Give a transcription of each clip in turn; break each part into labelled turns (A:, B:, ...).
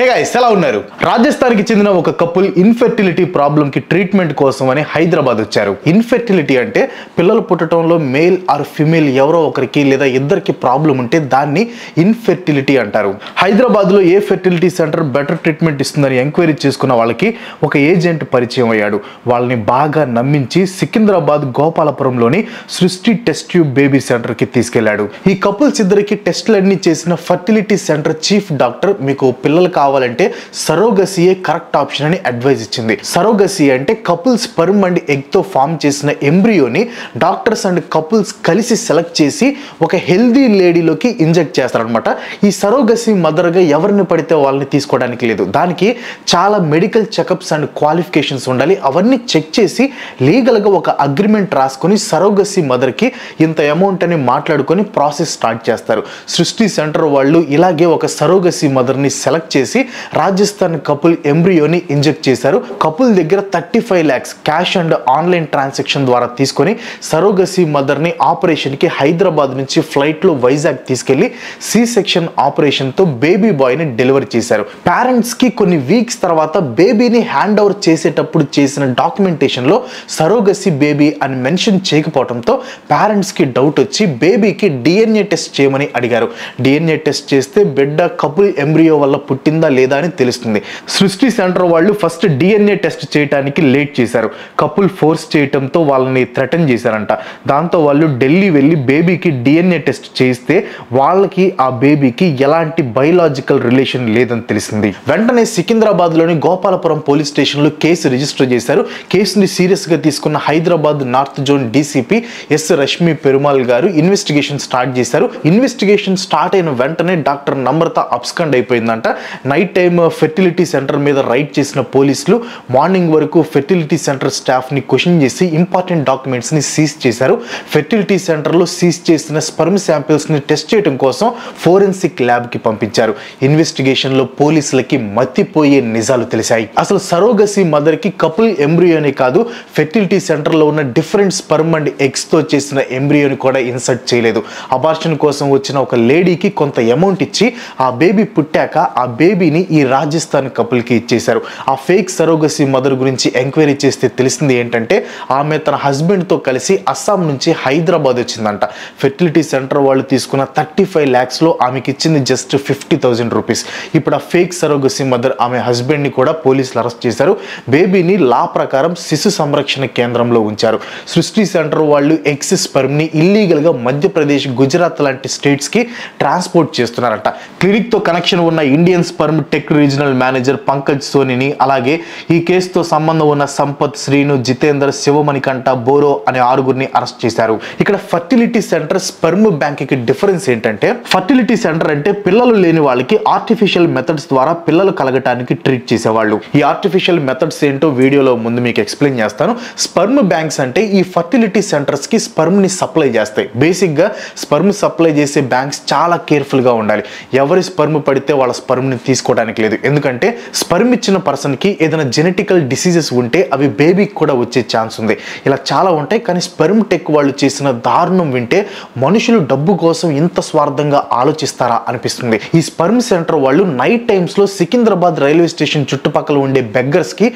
A: Hey guys, ఎలా ఉన్నారు? రాజస్థాన్కి చెందిన ఒక కపుల్ ఇన్ఫెర్టిలిటీ ప్రాబ్లం కి ట్రీట్మెంట్ కోసం అని హైదరాబాద్ వచ్చారు. ఇన్ఫెర్టిలిటీ అంటే పిల్లలు పుట్టడంలో మేల్ ఆర్ ఫిమేల్ ఎవరో ఒకరికి లేదా ఇద్దరికి ప్రాబ్లం ఉంటే దాన్ని ఇన్ఫెర్టిలిటీ అంటారు. హైదరాబాద్ లో ఏ ఫెర్టిలిటీ సెంటర్ బెటర్ ట్రీట్మెంట్ ఇస్తుందని ఎంక్వైరీ చేసుకున్న వాళ్ళకి ఒక ఏజెంట్ పరిచయం అయ్యాడు. వాళ్ళని బాగా నమ్మించి సికింద్రాబాద్ గోపాలపురంలోని సృష్టి టెస్ట్ ట్యూబ్ బేబీ సెంటర్ కి తీసుకెళ్లాడు. ఈ కపుల్స్ ఇద్దరికి టెస్టులన్నీ చేసిన ఫర్టిలిటీ సెంటర్ చీఫ్ డాక్టర్ మీకు పిల్లలు కావాలంటే సరోగసీయే కరెక్ట్ ఆప్షన్ అని అడ్వైజ్ ఇచ్చింది. సరోగసీ అంటే కపుల్ స్పెర్మ్ అండ్ ఎగ్ తో ఫామ్ చేసిన ఎంబ్రియోని డాక్టర్స్ అండ్ కపుల్స్ కలిసి సెలెక్ట్ చేసి ఒక హెల్దీ లేడీలోకి ఇంజెక్ట్ చేస్తారనమాట. ఈ సరోగసీ మదర్గా ఎవరిని పడితే వాళ్ళని తీసుకోవడానికి లేదు. దానికి చాలా మెడికల్ చెకప్స్ అండ్ క్వాలిఫికేషన్స్ ఉండాలి. అవన్నీ చెక్ చేసి లీగల్గా ఒక అగ్రిమెంట్ రాసుకొని సరోగసీ మదర్కి ఇంత అమౌంట్ అని మాట్లాడుకొని ప్రాసెస్ స్టార్ట్ చేస్తారు. సృష్టి సెంటర్ వాళ్ళు ఇలాగే ఒక సరోగసీ మదర్ని సెలెక్ట్ చేసి రాజస్థాన్ కపుల్ ఎంబ్రియోని ఇంజెక్ట్ చేశారు. కపుల్ దగ్గర 35 lakhs cash and online transaction ద్వారా తీసుకొని సరోగసీ మదర్ని ఆపరేషన్కి హైదరాబాద్ నుంచి ఫ్లైట్లో వైజాగ్ తీసుకెళ్లి సి సెక్షన్ ఆపరేషన్తో బేబీ బాయ్ని డెలివరీ చేశారు. పేరెంట్స్కి కొన్ని వీక్స్ తర్వాత బేబీని హ్యాండ్ ఓవర్ చేసేటప్పుడు చేసిన డాక్యుమెంటేషన్లో సరోగసీ బేబీ అని మెన్షన్ చేయకపోవడంతో పేరెంట్స్కి డౌట్ వచ్చి బేబీకి DNA టెస్ట్ చేయమని అడిగారు. DNA టెస్ట్ చేస్తే బిడ్డ కపుల్ ఎంబ్రియో వల్ల పుట్టిందా లేదా అని తెలుస్తుంది. సృష్టి సెంటర్ వాళ్ళు ఫస్ట్ DNA టెస్ట్ చేయడానికి లేట్ చేశారు. కపుల్ ఫోర్స్ చేయటంతో వాళ్ళని థ్రెటన్ చేశారంట. దాంతో వాళ్ళు ఢిల్లీ వెళ్ళి బేబీకి DNA టెస్ట్ చేస్తే వాళ్ళకి ఆ బేబీకి ఎలాంటి బయోలాజికల్ రిలేషన్ లేదని తెలిసింది. వెంటనే సికింద్రాబాద్ లోని గోపాలపురం పోలీస్ స్టేషన్ లో కేసు రిజిస్టర్ చేశారు. కేసుని సీరియస్ గా తీసుకున్న Hyderabad north zone DCP S Rashmi Perumal గారు ఇన్వెస్టిగేషన్ స్టార్ట్ చేశారు. ఇన్వెస్టిగేషన్ స్టార్ట్ అయిన వెంటనే డాక్టర్ నమ్రత అబ్స్కండ్ అయిపోయిందంట. నైట్ టైం ఫెర్టిలిటీ సెంటర్ మీద రైడ్ చేసిన పోలీసులు మార్నింగ్ వరకు ఫెర్టిలిటీ సెంటర్ స్టాఫ్ ని క్వశ్చన్ చేసి ఇంపార్టెంట్ డాక్యుమెంట్స్ ని సీజ్ చేశారు. ఫెర్టిలిటీ సెంటర్ లో సీజ్ చేసిన స్పెర్మ్ శాంపిల్స్ ని టెస్ట్ చేయడం కోసం ఫోరెన్సిక్ ల్యాబ్ కి పంపించారు. ఇన్వెస్టిగేషన్ లో పోలీసులకి మత్తిపోయే నిజాలు తెలిసాయి. అసలు సరోగసీ మదర్ కి కపుల్ ఎంబ్రియోని కాదు, ఫెర్టిలిటీ సెంటర్ లో ఉన్న డిఫరెంట్ స్పెర్మ్ అండ్ ఎగ్స్ తో చేసిన ఎంబ్రియోని కూడా ఇన్సర్ట్ చేయలేదు. అబార్షన్ కోసం వచ్చిన ఒక లేడీకి కొంత అమౌంట్ ఇచ్చి ఆ బేబీ పుట్టాక ఆ బేబీని ఈ రాజస్థాన్ కపుల్ కి ఇచ్చేశారు. ఆ ఫేక్ సరోగసీ మదర్ గురించి ఎంక్వైరీ చేస్తే తెలిసింది ఏంటంటే ఆమె తన హస్బెండ్ తో కలిసి అస్సాం నుంచి హైదరాబాద్ వచ్చిందంట. ఫెర్టిలిటీ సెంటర్ వాళ్ళు తీసుకున్న 35 lakhs లో ఆమెకి ఇచ్చింది జస్ట్ 50,000 రూపీస్. ఇప్పుడు ఆ ఫేక్ సరోగసీ మదర్ ఆమె హస్బెండ్ ని కూడా పోలీసులు అరెస్ట్ చేశారు. బేబీని లా ప్రకారం శిశు సంరక్షణ కేంద్రంలో ఉంచారు. సృష్టి సెంటర్ వాళ్ళు ఎగ్స్ స్పెర్మ్ ని ఇల్లీగల్ గా మధ్యప్రదేశ్, గుజరాత్ లాంటి స్టేట్స్ కి ట్రాన్స్పోర్ట్ చేస్తున్నారంట. క్లినిక్ తో కనెక్షన్ ఉన్న Indian Sperm Tech regional manager Pankaj సోనిని, అలాగే ఈ కేసుతో సంబంధం ఉన్న సంపత్, శ్రీను, జితేందర్, శివమణికంఠ, బోరో అనే 6గురిని అరెస్ట్ చేశారు. ఇక్కడ ఫర్టిలిటీ సెంటర్, స్పెర్మ్ బ్యాంక్ కి డిఫరెన్స్ ఏంటంటే ఫర్టిలిటీ సెంటర్ అంటే పిల్లలు లేని వాళ్ళకి ఆర్టిఫిషియల్ మెథడ్స్ ద్వారా పిల్లలు కలగటానికి ట్రీట్ చేసేవాళ్ళు. ఈ ఆర్టిఫిషియల్ మెథడ్స్ ఏంటో వీడియోలో ముందు మీకు ఎక్స్ప్లెయిన్ చేస్తాను. స్పెర్మ్ బ్యాంక్స్ అంటే ఈ ఫర్టిలిటీ సెంటర్స్ కి స్పెర్మ్ ని సప్లై చేస్తాయి. బేసిక్ గా స్పెర్మ్ సప్లై చేసే బ్యాంక్స్ చాలా కేర్ఫుల్ గా ఉండాలి. ఎవరి స్పెర్మ్ పడితే వాళ్ళ స్పెర్మ్ ని తీసుకోవడానికి లేదు. ఎందుకంటే స్పెర్మ్ ఇచ్చిన పర్సన్ కి ఏదైనా జెనెటికల్ డిసీజెస్ ఉంటే అవి బేబీకి కూడా వచ్చే ఛాన్స్ ఉంది. ఇలా చాలా ఉంటాయి. కానీ స్పెర్మ్ టెక్ వాళ్ళు చేసిన దారుణం వింటే మనుషులు డబ్బు కోసం ఇంత స్వార్థంగా ఆలోచిస్తారా అనిపిస్తుంది. ఈ స్పెర్మ్ సెంటర్ వాళ్ళు నైట్ టైమ్స్ లో సికింద్రాబాద్ రైల్వే స్టేషన్ చుట్టుపక్కల ఉండే బెగ్గర్స్ కి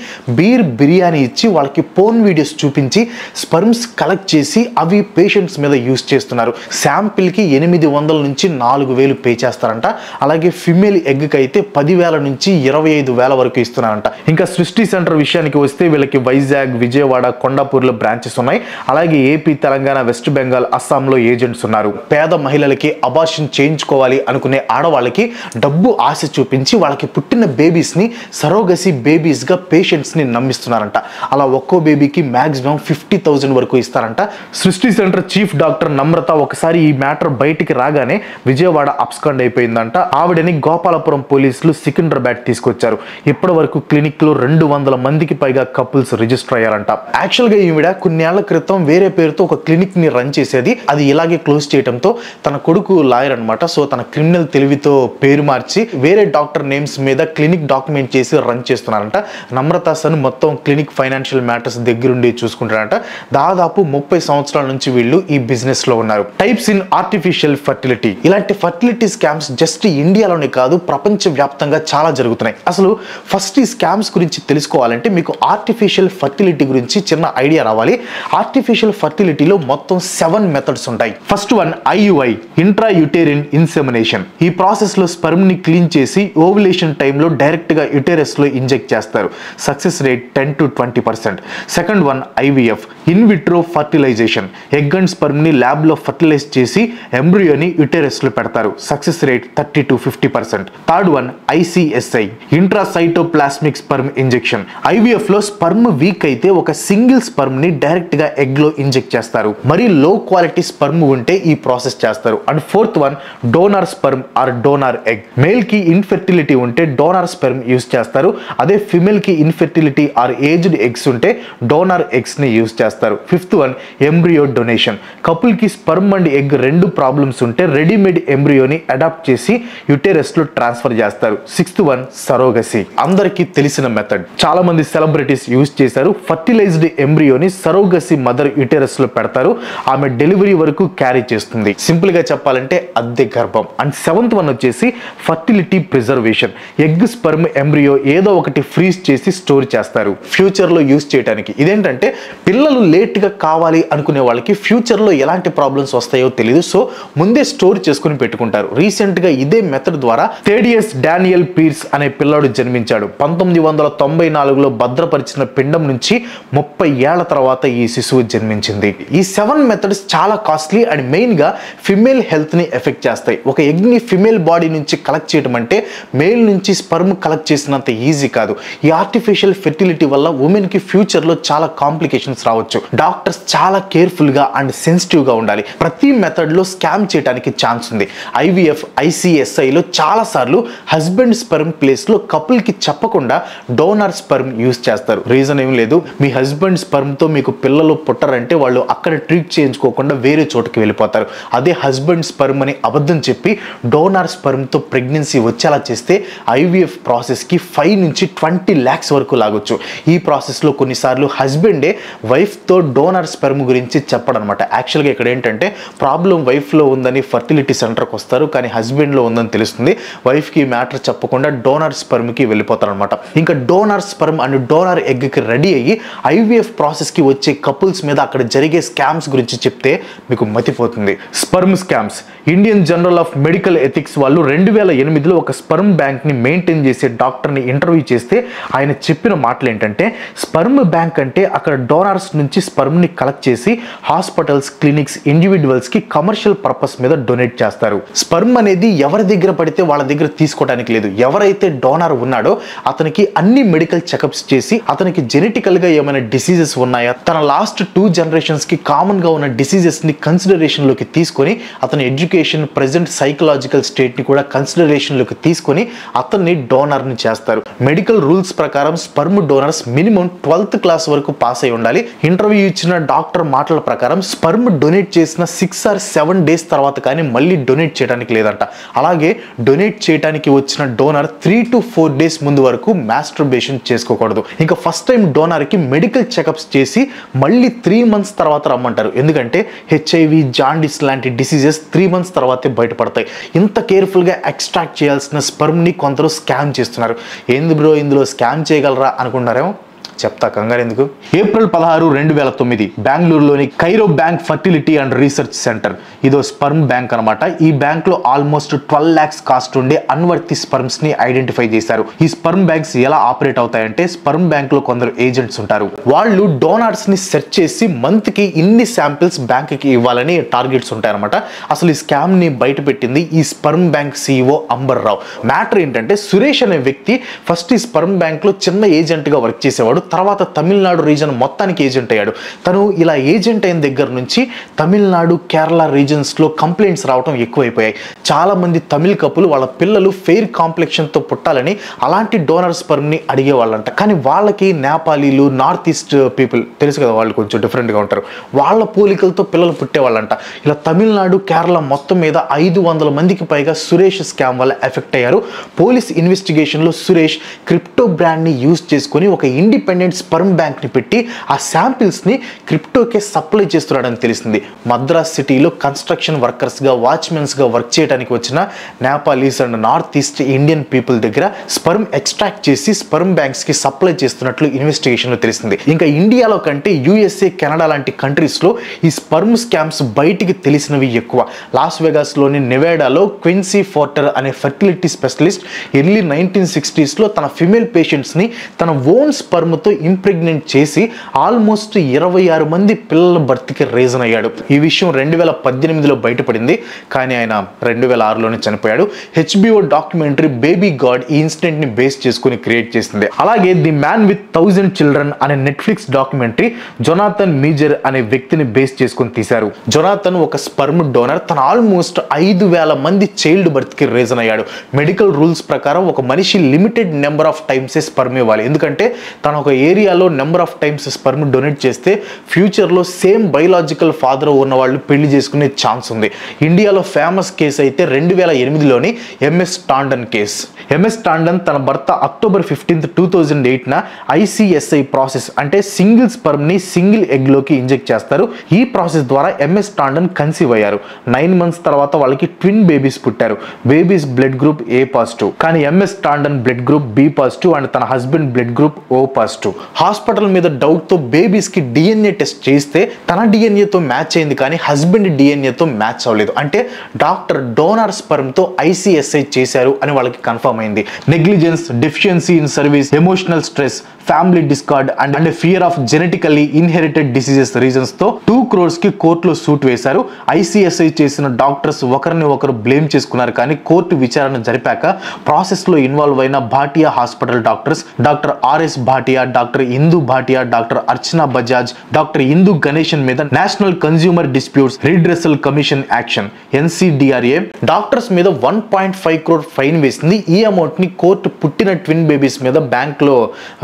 A: బిర్యానీ ఇచ్చి వాళ్ళకి పోర్న్ వీడియోస్ చూపించి స్పెర్మ్స్ కలెక్ట్ చేసి అవి పేషెంట్స్ మీద యూజ్ చేస్తున్నారు. శాంపిల్ కి 800 నుంచి 4,000 పే చేస్తారంట. అలాగే ఫిమేల్ ఎగ్ కి అయితే 10,000 నుంచి 25,000 వరకు ఇస్తున్నారంట. ఇంకా సృష్టి సెంటర్ విషయానికి వస్తే వీళ్ళకి వైజాగ్, విజయవాడ, కొండాపూర్లో బ్రాంచెస్ ఉన్నాయి. అలాగే ఏపీ, తెలంగాణ, వెస్ట్ బెంగాల్, అస్సాంలో ఏజెంట్స్ ఉన్నారు. పేద మహిళలకి అబార్షన్ చేయించుకోవాలి అనుకునే ఆడవాళ్ళకి డబ్బు ఆశ చూపించి వాళ్ళకి పుట్టిన బేబీస్ ని సరోగసీ బేబీస్ గా పేషెంట్స్ ని నమ్మిస్తున్నారంట. అలా ఒక్కో బేబీకి మాక్సిమం 50,000 వరకు ఇస్తారంట. సృష్టి సెంటర్ చీఫ్ డాక్టర్ నమ్రత ఒకసారి ఈ మ్యాటర్ బయటికి రాగానే విజయవాడ అబ్స్కండ్ అయిపోయిందంట. ఆవిడని గోపాలపురం పోలీసులు సికింద్రాబాద్ తీసుకొచ్చారు. ఇప్పటి వరకు క్లినిక్ లో 200 మందికి పైగా కపుల్స్ రిజిస్టర్ అయ్యారంట. యాక్చువల్ గా ఈవిడ కొన్నేళ్ల క్రితం వేరే పేరుతో ఒక క్లినిక్ ని రన్ చేసేది. అది ఇలాగే క్లోజ్ చేయడంతో తన కొడుకు లాయర్ అనమాట. సో తన క్రిమినల్ తెలివితో పేరు మార్చి వేరే డాక్టర్ నేమ్స్ మీద క్లినిక్ డాక్యుమెంట్ చేసి రన్ చేస్తున్నారంట. నమ్రత సన్ మొత్తం క్లినిక్ ఫైనాన్షియల్ మ్యాటర్స్ దగ్గరుండి చూసుకుంటారంట. దాదాపు 30 సంవత్సరాల నుంచి వీళ్ళు ఈ బిజినెస్ లో ఉన్నారు. Types in artificial fertility. ఇలాంటి ఫర్టిలిటీ స్కామ్స్ జస్ట్ ఇండియాలోనే కాదు ప్రపంచ వ్యాప్తంగా ప్రపంచవ్యాప్తంగా చాలా జరుగుతున్నాయి. అసలు ఫస్ట్ ఈ స్కామ్స్ గురించి తెలుసుకోవాలంటే మీకు ఆర్టిఫిషియల్ ఫర్టిలిటీ గురించి చిన్న ఐడియా రావాలి. ఆర్టిఫిషియల్ ఫర్టిలిటీలో మొత్తం 7 మెథడ్స్ ఉంటాయి. First one IUI, intra uterine insemination. ఈ ప్రాసెస్ లో స్పెర్మ్ ని క్లీన్ చేసి ఓవులేషన్ టైంలో డైరెక్ట్ గా యుటెరస్ లో ఇంజెక్ట్ చేస్తారు. Success rate 10 to 20%. Second one IVF, in vitro fertilisation. Egg and sperm ని ల్యాబ్ లో ఫర్టిలైజ్ చేసి ఎంబ్రియోని యుటెరస్ లో పెడతారు. Success rate 30 to 50%. Third one ICSI, intracytoplasmic sperm injection. IVF లో స్పెర్మ్ వీక్ అయితే ఒక సింగిల్ స్పెర్మ్ ని డైరెక్ట్ గా ఎగ్ లో ఇంజెక్ట్ చేస్తారు. మరి లో క్వాలిటీ స్పెర్మ్ ఉంటే ఈ ప్రాసెస్ చేస్తారు. And fourth one donor sperm or donor egg. Male కి ఇన్ఫెర్టిలిటీ ఉంటే డోనార్ స్పెర్మ్ యూస్ చేస్తారు. అదే ఫిమేల్ కి ఇన్ఫెర్టిలిటీ ఆర్ ఏజ్డ్ ఎగ్స్ ఉంటే డోనార్ ఎగ్స్ ని యూస్ చేస్తారు. Fifth one embryo donation. Couple కి స్పెర్మ్ అండ్ ఎగ్ రెండు ప్రాబ్లమ్స్ ఉంటే రెడీమేడ్ ఎంబ్రియోని అడాప్ట్ చేసి యుటెరస్ లో ట్రాన్స్ఫర్ చేస్తారు. Sixth one surrogacy. అందరికీ తెలిసిన మెథడ్, చాలా మంది సెలబ్రిటీస్ యూస్ చేశారు. ఫర్టిలైజ్డ్ ఎంబ్రియోని సరోగసీ మదర్ యుటెరస్ లో పెడతారు. ఆమె డెలివరీ వరకు క్యారీ చేస్తుంది. సింపుల్ గా చెప్పాలంటే అద్దె గర్భం. అండ్ సెవెంత్ వన్ వచ్చేసి fertility preservation. Egg sperm embryo ఏదో ఒకటి ఫ్రీజ్ చేసి స్టోర్ చేస్తారు ఫ్యూచర్ లో యూస్ చేయడానికి. ఇదేంటంటే పిల్లలు లేట్ గా కావాలి అనుకునే వాళ్ళకి ఫ్యూచర్ లో ఎలాంటి ప్రాబ్లమ్స్ వస్తాయో తెలియదు, సో ముందే స్టోర్ చేసుకుని పెట్టుకుంటారు. రీసెంట్ గా ఇదే మెథడ్ ద్వారా థేడియస్ డానియల్ పీర్స్ అనే పిల్లాడు జన్మించాడు. 1994లో భద్రపరిచిన పిండం నుంచి 30 ఏళ్ల తర్వాత ఈ శిశువు జన్మించింది. ఈ 7 మెథడ్స్ చాలా కాస్ట్లీ అండ్ మెయిన్ గా ఫిమేల్ హెల్త్ ని ఎఫెక్ట్ చేస్తాయి. ఒక ఎగ్ ని ఫిమేల్ బాడీ నుంచి కలెక్ట్ చేయడం అంటే మేల్ నుంచి స్పెర్మ్ కలెక్ట్ చేసినంత ఈజీ కాదు. ఈ ఆర్టిఫిషియల్ ఫెర్టిలిటీ వల్ల ఉమెన్ కి ఫ్యూచర్ లో చాలా కాంప్లికేషన్స్ రావచ్చు. డాక్టర్స్ చాలా కేర్ఫుల్ గా అండ్ సెన్సిటివ్ గా ఉండాలి. ప్రతి మెథడ్ లో స్కామ్ చేయడానికి ఛాన్స్ ఉంది. IVF, ICSI లో చాలా సార్లు హస్బెండ్ స్పెర్మ్ ప్లేస్ లో కపుల్ కి చెప్పకుండా డోనార్ స్పెర్మ్ యూస్ చేస్తారు. రీజన్ ఏం లేదు, మీ హస్బెండ్ స్పెర్మ్ తో మీకు పిల్లలు పుట్టరంటే వాళ్ళు అక్కడ ట్రీట్ చేయించుకోకుండా వేరే చోటుకి వెళ్ళిపోతారు. అదే హస్బెండ్ స్పెర్మ్ అని అబద్ధం చెప్పి డోనార్ స్పెర్మ్ తో ప్రెగ్నెన్సీ వచ్చేలా చేస్తే IVF ప్రాసెస్ కి 5 నుంచి 20 lakhs వరకు లాగొచ్చు. ఈ ప్రాసెస్ లో కొన్నిసార్లు హస్బెండే వైఫ్ తో డోనార్ స్పెర్మ్ గురించి చెప్పడనమాట. యాక్చువల్గా ఇక్కడ ఏంటంటే ప్రాబ్లం వైఫ్ లో ఉందని ఫర్టిలిటీ సెంటర్కి వస్తారు, కానీ హస్బెండ్ లో ఉందని తెలుస్తుంది. వైఫ్ కి మ్యాటర్ చెప్పకుండా డోనార్ స్పెర్మ్ కి వెళ్ళిపోతారు అనమాట. ఇంకా donor sperm and donor egg కి రెడీ అయ్యి IVF ప్రాసెస్ కి వచ్చే కపుల్స్ మీద అక్కడ జరిగే స్కామ్స్ గురించి చెప్తే మీకు మతిపోతుంది. Sperm scams. Indian Journal of Medical Ethics వాళ్ళు 2008లో ఒక స్పెర్మ్ బ్యాంక్ ని మెయింటైన్ చేసే డాక్టర్ ని ఇంటర్వ్యూ చేస్తే ఆయన చెప్పిన మాటలు ఏంటంటే స్పెర్మ్ బ్యాంక్ అంటే అక్కడ డోనార్స్ నుంచి స్పెర్మ్ ని కలెక్ట్ చేసి హాస్పిటల్స్, క్లినిక్స్, ఇండివిజువల్స్ కి కమర్షియల్ పర్పస్ మీద డొనేట్ చేస్తారు. స్పెర్మ్ అనేది ఎవరి దగ్గర పడితే వాళ్ళ దగ్గర తీసుకోవడానికి లేదు. ఎవరైతే డోనార్ ఉన్నాడో అతనికి అన్ని మెడికల్ చెకప్స్ చేసి అతనికి జెనెటికల్ గా ఏమైనా డిసీజెస్ ఉన్నాయా, తన లాస్ట్ 2 generations కి కామన్ గా ఉన్న డిసీజెస్ ని కన్సిడరేషన్ లోకి తీసుకొని అతని ఎడ్యుకేషన్, ప్రెజెంట్ సైకలాజికల్ స్టేట్ ని కూడా కన్సిడరేషన్ లోకి తీసుకొని అతన్ని డోనర్ ని చేస్తారు. మెడికల్ రూల్స్ ప్రకారం sperm donors minimum 12th class వరకు పాస్ అయి ఉండాలి. ఇంటర్వ్యూ ఇచ్చిన డాక్టర్ మాటల ప్రకారం స్పెర్మ్ డొనేట్ చేసిన 6 or 7 days తర్వాత కానీ మళ్ళీ డొనేట్ చేయడానికి లేదంట. అలాగే డొనేట్ చేయడానికి వచ్చిన డోనర్ 3 to 4 days ముందు వరకు మాస్టర్బేషన్ చేసుకోకూడదు. ఇంకా ఫస్ట్ టైం డోనర్ కి మెడికల్ చెకప్స్ చేసి మళ్ళీ 3 months తర్వాత రమ్మంటారు. ఎందుకంటే HIV, జాండిస్ లాంటి డిసీజెస్ 3 months తర్వాతే బయటపడతాయి. ఇంత కేర్ఫుల్ గా ఎక్స్ట్రాక్ట్ చేయాల్సిన స్పెర్మ్ ని కొందరు స్కామ్ చేస్తున్నారు. ఏంది బ్రో ఇందులో స్కామ్ చేయగలరా అనుకుంటారేమో, చెప్తా, కంగారు ఎందుకు. ఏప్రిల్ 16, 2009 బెంగళూరులోని Cairo bank fertility and research centre, ఇదో స్పెర్మ్ బ్యాంక్ అనమాట. ఈ బ్యాంక్ లో ఆల్మోస్ట్ 12 lakhs కాస్ట్ ఉండే అన్వర్తి స్పెర్మ్స్ ని ఐడెంటిఫై చేశారు. ఈ స్పెర్మ్ బ్యాంక్స్ ఎలా ఆపరేట్ అవుతాయంటే స్పెర్మ్ బ్యాంక్ లో కొందరు ఏజెంట్స్ ఉంటారు. వాళ్ళు డోనార్స్ ని సెర్చ్ చేసి మంత్ కి ఇన్ని శాంపిల్స్ బ్యాంక్ కి ఇవ్వాలని టార్గెట్స్ ఉంటాయన్నమాట. అసలు ఈ స్కామ్ ని బయట పెట్టింది ఈ స్పెర్మ్ బ్యాంక్ CEO అంబర్ రావు. మ్యాటర్ ఏంటంటే సురేష్ అనే వ్యక్తి ఫస్ట్ ఈ స్పెర్మ్ బ్యాంక్ లో చిన్న ఏజెంట్ గా వర్క్ చేసేవాడు. తర్వాత తమిళనాడు రీజన్ మొత్తానికి ఏజెంట్ అయ్యాడు. తను ఇలా ఏజెంట్ అయిన దగ్గర నుంచి తమిళనాడు, కేరళ రీజన్స్ లో కంప్లైంట్స్ రావడం ఎక్కువైపోయాయి. చాలా మంది తమిళ కపుల్ వాళ్ళ పిల్లలు ఫెయిర్ కాంప్లెక్షన్ తో పుట్టాలని అలాంటి డోనర్ స్పెర్మ్ ని అడిగేవాళ్ళంట. కానీ వాళ్ళకి నేపాలీలు, నార్త్ ఈస్ట్ పీపుల్ తెలుసు కదా, వాళ్ళు కొంచెం డిఫరెంట్ గా ఉంటారు, వాళ్ళ పోలికలతో పిల్లలు పుట్టేవాళ్ళంట. ఇలా తమిళనాడు, కేరళ మొత్తం మీద 500 మందికి పైగా సురేష్ స్కామ్ వల్ల ఎఫెక్ట్ అయ్యారు. పోలీస్ ఇన్వెస్టిగేషన్ లో సురేష్ క్రిప్టో బ్రాండ్ ని యూజ్ చేసుకుని ఒక ఇండిపెండెంట్ ఇండిపెండెంట్ స్పర్మ్ బ్యాంక్ ని పెట్టి ఆ శాంపిల్స్ ని క్రిప్టోకే సప్లై చేస్తున్నాడని తెలిసింది. మద్రాస్ సిటీలో కన్స్ట్రక్షన్ వర్కర్స్ గా వాచ్మెన్స్ గా వర్క్ చేయడానికి వచ్చిన Nepalese and north east Indian people దగ్గర స్పర్మ్ ఎక్స్ట్రాక్ట్ చేసి స్పర్మ్ బ్యాంక్స్ కి సప్లై చేస్తున్నట్లు ఇన్వెస్టిగేషన్ లో తెలిసింది. ఇంకా ఇండియాలో కంటే యుఎస్ఏ, కెనడా లాంటి కంట్రీస్ లో ఈ స్పర్మ్ స్కామ్స్ బయటికి తెలిసినవి ఎక్కువ. లాస్ వెగాస్ లోని నెవాడాలో క్విన్సీ ఫోర్టర్ అనే ఫెర్టిలిటీ స్పెషలిస్ట్ ఎర్లీ 1960s లో తన ఫిమేల్ పేషెంట్స్ ని తన ఓన్ స్పర్మ్ తో ఇంప్రెగ్నెంట్ చేసి ఆల్మోస్ట్ 26 మంది పిల్లల బర్త్కి రీజన్ అయ్యాడు. ఈ విషయం 2018లో బయటపడింది, కానీ ఆయన 2006లోనే చనిపోయాడు. HBO డాక్యుమెంటరీ బేబీ గాడ్ ఈ ఇన్సిడెంట్ ని బేస్ చేసుకుని క్రియేట్ చేసింది. అలాగే ది మ్యాన్ విత్ 1000 చిల్డ్రన్ అనే నెట్ఫ్లిక్స్ డాక్యుమెంటరీ జొనాథన్ మీజర్ అనే వ్యక్తిని బేస్ చేసుకుని తీశారు. జొనాథన్ ఒక స్పర్మ్ డోనర్. తన ఆల్మోస్ట్ 5000 మంది చైల్డ్ బర్త్ కి రీజన్ అయ్యాడు. మెడికల్ రూల్స్ ప్రకారం ఒక మనిషి limited number of times sperm ఇవ్వాలి, ఎందుకంటే తన ఒక ఏరియాలో number of times sperm donate చేస్తే ఫ్యూచర్ లో సేమ్ బయోలాజికల్ ఫాదర్ ఉన్న వాళ్ళు పెళ్లి చేసుకునే ఛాన్స్ ఉంది. ఇండియాలో ఫేమస్ కేసు అయితే 2008లోని Ms Tandon case. Ms Tandon తన భర్త October 15, 2008 ICSI ప్రాసెస్ అంటే సింగిల్ స్పర్మ్ ని సింగిల్ ఎగ్ లోకి ఇంజెక్ట్ చేస్తారు. ఈ ప్రాసెస్ ద్వారా ఎంఎస్ టాండన్ కన్సీవ్ అయ్యారు. 9 months తర్వాత వాళ్ళకి ట్విన్ బేబీస్ పుట్టారు. Babies blood group A positive, కానీ Ms Tandon blood group B positive and తన husband blood group O positive. Hospital మీద డౌట్ తో బేబీస్ కి DNA టెస్ట్ చేస్తే తన DNA తో మ్యాచ్ అయింది, కానీ హస్బెండ్ DNA తో మ్యాచ్ అవ్వలేదు. అంటే డాక్టర్ డోనర్ స్పర్మ్ తో ICSI చేశారు అని వాళ్ళకి కన్ఫర్మ్ అయింది. Negligence, deficiency in service, emotional stress, family discard and fear of genetically inherited diseases reasons తో 2 crores కి కోర్టులో సూట్ వేశారు. ICSI చేసిన డాక్టర్స్ ఒకరిని ఒకరు బ్లేమ్ చేసుకున్నారు, కానీ కోర్టు విచారణ జరిపాక ప్రాసెస్ లో ఇన్వాల్వ్ అయిన Bhatia hospital doctors, doctor RS Bhatia, doctor Indu Bhatia, doctor Archana Bajaj, doctor Indu Ganesan మీద National Consumer Disputes Redressal Commission action NCDRA doctors మీద 1.5 crore ఫైన్ వేసింది. ఈ అమౌంట్ ని కోర్టు పుట్టిన ట్విన్ బేబీస్ మీద బ్యాంక్ లో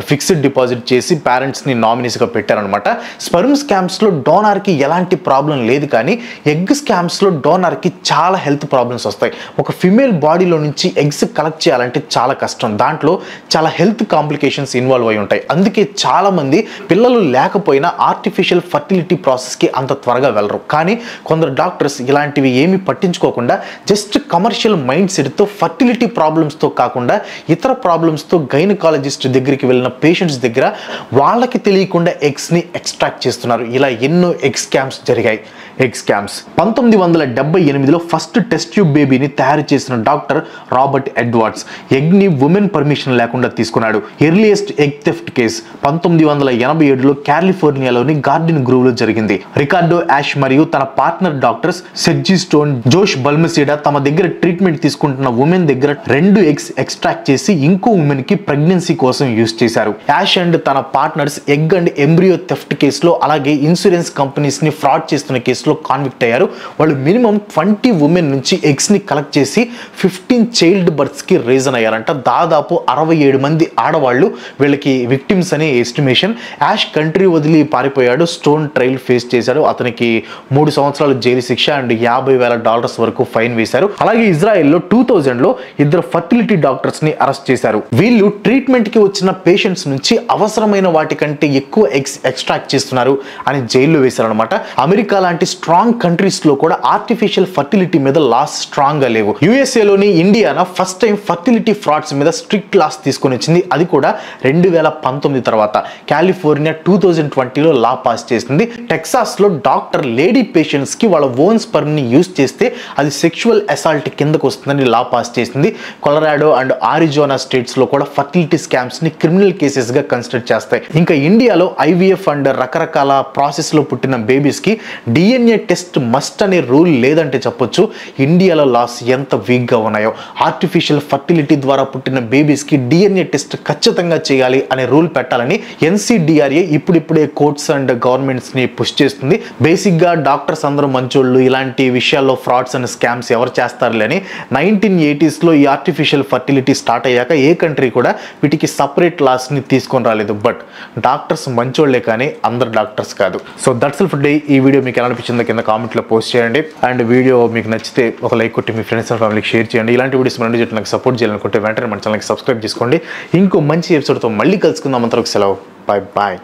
A: ఫిక్స్డ్ డిపాజిట్ చేసి పేరెంట్స్ ని నామినీస్ గా పెట్టారనమాట. స్పర్మ్ స్కామ్స్ లో డోనార్ కి ఎలాంటి ప్రాబ్లం లేదు, కానీ ఎగ్ స్కామ్స్ లో డోనార్ కి చాలా హెల్త్ ప్రాబ్లమ్స్ వస్తాయి. ఒక ఫిమేల్ బాడీలో నుంచి ఎగ్స్ కలెక్ట్ చేయాలంటే చాలా కష్టం. దాంట్లో చాలా హెల్త్ కాంప్లికేషన్స్ ఇన్వాల్వ్ అయి ఉంటాయి. అందుకే చాలా మంది పిల్లలు లేకపోయినా ఆర్టిఫిషియల్ ఫర్టిలిటీ ప్రాసెస్ కి అంత త్వరగా వెళ్ళరు. కానీ కొందరు డాక్టర్స్ ఇలాంటివి ఏమీ పట్టించుకోకుండా జస్ట్ కమర్షియల్ మైండ్ సెట్ తో ఫర్టిలిటీ ప్రాబ్లమ్స్ తో కాకుండా ఇతర ప్రాబ్లమ్స్ తో గైనకాలజిస్ట్ దగ్గరికి వెళ్ళిన పేషెంట్స్ దగ్గర వాళ్ళకి తెలియకుండా ఎగ్స్ ని ఎక్స్ట్రాక్ట్ చేస్తున్నారు. ఇలా ఎన్నో ఎగ్ స్కామ్స్ జరిగాయి. ఎగ్ స్కామ్స్ 1978లో ఫస్ట్ టెస్ట్ ట్యూబ్ బేబీని తయారు చేసిన డాక్టర్ రాబర్ట్ ఎడ్వర్డ్స్ ఎగ్ ని ఉమెన్ పర్మిషన్ లేకుండా తీసుకున్నాడు. ఎర్లియస్ట్ ఎగ్ థెఫ్ట్ కేస్ 1987లో కాలిఫోర్నియాలోని గార్డెన్ గ్రూవ్ లో జరిగింది. రికార్డో యాష్ మరియు తన పార్ట్నర్ డాక్టర్స్ సెర్జీ స్టోన్, జోష్ బల్మసీడా తమ దగ్గర ట్రీట్మెంట్ తీసుకుంటున్న ఉమెన్ దగ్గర 2 eggs ఎక్స్ట్రాక్ట్ చేసి ఇంకో ఉమెన్ కి ప్రెగ్నెన్సీ కోసం యూజ్ చేశారు. యాష్ అండ్ తన partners egg and embryo theft కేసులో అలాగే ఇన్సూరెన్స్ కంపెనీస్ ని ఫ్రాడ్ చేస్తున్న కేసులో కాన్విక్ట్ అయ్యారు. వాళ్ళు మినిమం 20 ఉమెన్ నుంచి ఎగ్స్ ని కలెక్ట్ చేసి 15 చైల్డ్ బర్త్స్ కి రీజన్ అయ్యారంట. దాదాపు 67 మంది ఆడవాళ్ళు వీళ్ళకి విక్టిమ్స్ అనే ఎస్టిమేషన్. యాష్ కంట్రీ వదిలి పారిపోయాడు. స్టోన్ ట్రయల్ ఫేస్ చేశాడు. అతనికి 3 సంవత్సరాలు జైలు శిక్ష అండ్ $50,000 వరకు ఫైన్ వేశారు. అలాగే ఇజ్రాయెల్లో 2000లో 2 ఫర్టిలిటీ డాక్టర్స్ ని అరెస్ట్ చేశారు. వీళ్ళు ట్రీట్మెంట్ కి వచ్చిన పేషెంట్స్ నుంచి అవసరమైన వాటికంటే ఎక్కువ ఎగ్స్ ఎక్స్ట్రాక్ట్ చేస్తున్నారు అని జైల్లో వేశారనమాట. అమెరికా లాంటి స్ట్రాంగ్ కంట్రీస్ లో కూడా ఆర్టిఫిషియల్ ఫర్టిలిటీ మీద లాస్ స్ట్రాంగ్ గా లేవు. యుఎస్ఏలోని Indiana first time fertility frauds మీద స్ట్రిక్ట్ లాస్ తీసుకొని వచ్చింది. అది కూడా 2019 తర్వాత. కాలిఫోర్నియా 2020లో లా పాస్ చేసింది. టెక్సాస్ లో డాక్టర్ లేడీ పేషెంట్స్ కి వాళ్ళ ఓన్ స్పర్మ్ ని యూజ్ చేస్తే అది సెక్షువల్ అసాల్ట్ కిందకు వస్తుందని లా పాస్ చేసింది. కొలరాడో అండ్ ఆరిజోనా స్టేట్స్ లో కూడా ఫర్టిలిటీ స్కామ్స్ ని క్రిమినల్ కేసెస్ గా కన్సిడర్ చేస్తాయి. ఇంకా ఇండియాలో IVF అండ్ రకరకాల ప్రాసెస్ లో పుట్టిన బేబీస్ కి DNA టెస్ట్ మస్ట్ అనే రూల్ లేదంటే చెప్పొచ్చు. ఇండియాలో లాస్ ఎంత వీక్ గా ఉన్నాయో. ఆర్టిఫిషియల్ ఫర్టిలిటీ ద్వారా పుట్టిన బేబీస్ కి DNA టెస్ట్ ఖచ్చితంగా చేయాలి అనే రూల్ పెట్టాలని NCDRA ఇప్పుడిప్పుడే కోర్ట్స్ అండ్ గవర్నమెంట్స్ ని పుష్ చేస్తుంది. బేసిక్ గా డాక్టర్స్ అందరూ మంచోళ్ళు, ఇలాంటి విషయాల్లో ఫ్రాడ్స్ అండ్ స్కామ్స్ ఎవరు చేస్తారులే అని 1980s లో ఈ ఆర్టిఫిషియల్ ఫర్టిలిటీ స్టార్ట్ అయ్యాక ఏ కంట్రీ కూడా వీటికి సపరేట్ లాస్ ని తీసుకొని రాలేదు. బట్ డాక్టర్స్ మంచోళ్లే, కానీ అందరు డాక్టర్స్ కాదు. So that's all for today. ఈ వీడియో మీకు ఎలా అనిపించింది వచ్చిందో కింద కామెంట్లో పోస్ట్ చేయండి. అండ్ వీడియో మీకు నచ్చితే ఒక లైక్ కొట్టి మీ ఫ్రెండ్స్ అండ్ ఫ్యామిలీకి షేర్ చేయండి. ఇలాంటి వీడియోస్ మన నాకు సపోర్ట్ చేయాలనుకుంటే వెంటనే మన ఛానల్కి సబ్స్క్రైబ్ చేసుకోండి. ఇంకో మంచి ఎపిసోడ్తో మళ్ళీ కలుసుకుందాం. అంతవరకు సెలవు. Bye bye.